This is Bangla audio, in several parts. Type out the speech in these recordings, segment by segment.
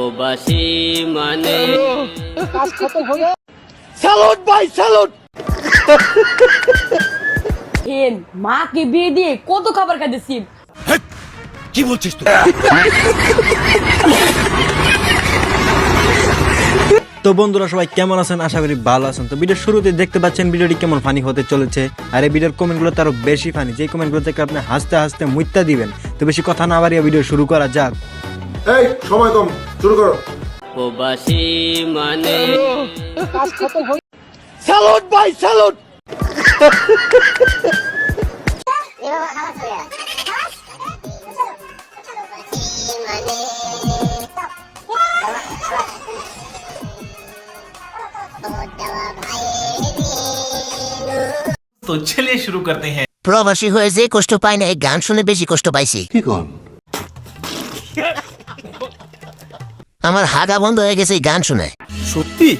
প্রবাসী মানে কাজ খতম হলো। স্যালুট ভাই, স্যালুট। মাকে বিয়ে দিয়ে কত খাবার খাইতেছি। কি বলছিস তুই? তো বন্ধুরা সবাই কেমন আছেন? আশা করি ভালো আছেন। তো ভিডিওর শুরুতে দেখতে পাচ্ছেন ভিডিওটি কেমন ফানি হতে চলেছে, আর এই ভিডিওর কমেন্টগুলো তারও বেশি ফানি, যে কমেন্টগুলো থেকে আপনি হাসতে হাসতে মুইত্যা দিবেন। তো বেশি কথা না বাড়িয়ে ভিডিও শুরু করা যাক। এই সময় কম, শুরু করো। প্রবাসী মানে কাজ খতম হলো। স্যালুট ভাই, স্যালুট। तो चलिए शुरू करते हैं। প্রবাসী হয়ে যে কষ্ট পাই না, গান শুনে বেশি কষ্ট পাইছি। আমার হাগা বন্ধ হয়ে গেছে এই গান শুনে। সত্যি?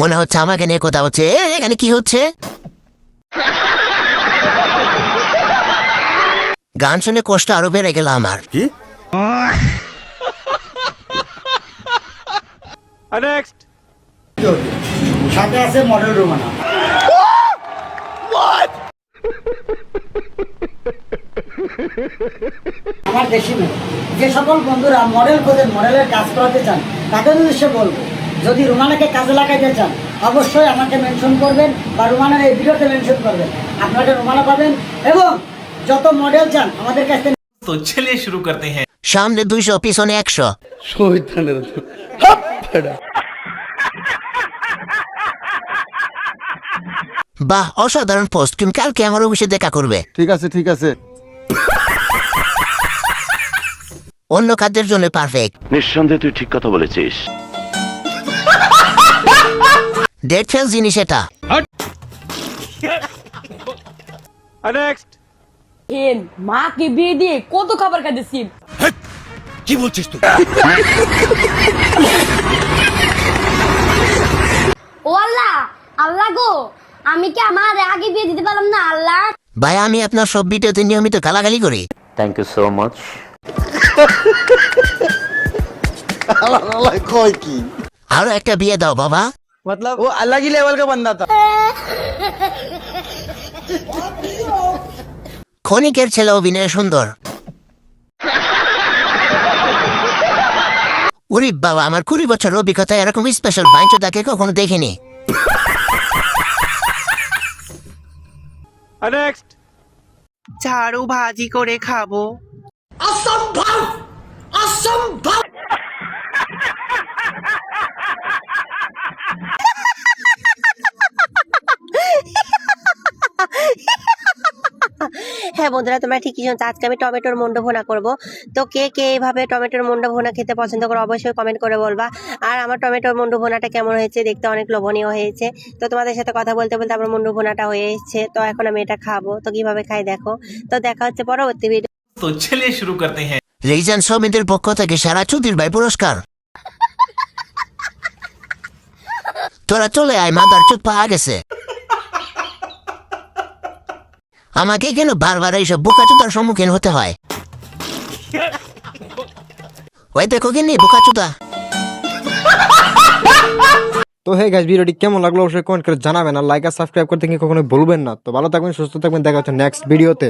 মনে হচ্ছে আমাকে নিয়ে কথা হচ্ছে। এখানে কি হচ্ছে? গান শুনে কষ্ট আরো বেড়ে গেল আমার। কি? নেক্সট। সাথে আছে মডেল রুমানা। আমার দেশি মেয়ে, যে সকল বন্ধুরা মডেল খোঁজেন, মডেলের কাজ করাতে চান, তাদের উদ্দেশ্যে বলবো, যদি রুমানাকে কাজে লাগাইতে চান অবশ্যই আমাকে মেনশন করবেন বা রুমানার এই ভিডিওতে মেনশন করবেন। আপনাকে রুমানা পাবেন এবং যত মডেল চান আমাদের কাছ থেকে। तो चलिए शुरू करते हैं। সামনে 200, পিছনে 100। বাহ, অসাধারণ পোস্ট। তুমি কালকে আমার অফিসে দেখা করবে। ঠিক আছে, ঠিক আছে। অন্য কাজের জন্য পারফেক্ট। নিঃসন্দেহে তুই ঠিক কথা বলেছিস। ডেট ফেল জিনিস এটা। নেক্সট। মাকে বিয়ে দিয়ে কত খাবার খাইতেছি। কি বলছিস তুই? ও আল্লাহ, আল্লাহ গো, আমি কি আমার আগে বিয়ে দিতে পারলাম না? আল্লাহ ভাই, আমি আপনার সব ভিডিওতে নিয়মিত গালাগালি করি। Thank you so much. কয় কি? আরো একটা বিয়ে দাও বাবা। मतलब वो अलग ही लेवल का बंदा था। ক্ষণিকের ছেলে, অভিনয় সুন্দর। উরি বাবা, আমার 20 বছর অভিজ্ঞতা এরকম স্পেশাল বাইঞ্চ তাকে কখনো দেখিনি। নেক্সট। ঝাড়ু ভাজি করে খাবো। অসম্ভব, অসম্ভব। হ্যাঁ বন্ধুরা, তোমরা ঠিকই শুনছো। আজকে আমি টমেটোর মুন্ড ভুনা করব। তো কে কে এইভাবে টমেটোর মুন্ড ভুনা খেতে পছন্দ করো অবশ্যই কমেন্ট করে বলবা। আর আমার টমেটোর মুন্ড ভুনাটা কেমন হয়েছে, দেখতে অনেক লোভনীয় হয়েছে। তো তোমাদের সাথে কথা বলতে বলতে আমার মুন্ড ভুনাটা হয়ে এসেছে। তো এখন আমি এটা খাবো। তো কিভাবে খাই দেখো। তো দেখা হচ্ছে পরবর্তী ভিডিও। तो चलिए शुरू करते हैं। রিজন সমিতির পক্ষ থেকে সারা চুদির ভাই পুরস্কার। তোরা চলে আয়, মাদার চুত পাওয়া গেছে। আমাকে কেন বারবার এইসব বোকাচুদার সম্মুখীন হতে হয়? ওই দেখো কিনি বোকাচুদা। তো হে গাইস, ভিডিওটি কেমন লাগলো অবশ্যই কমেন্ট করে জানাবেন, আর লাইক আর সাবস্ক্রাইব করতে কি কখনো ভুলবেন না। তো ভালো থাকবেন, সুস্থ থাকবেন, দেখা হচ্ছে নেক্সট ভিডিওতে।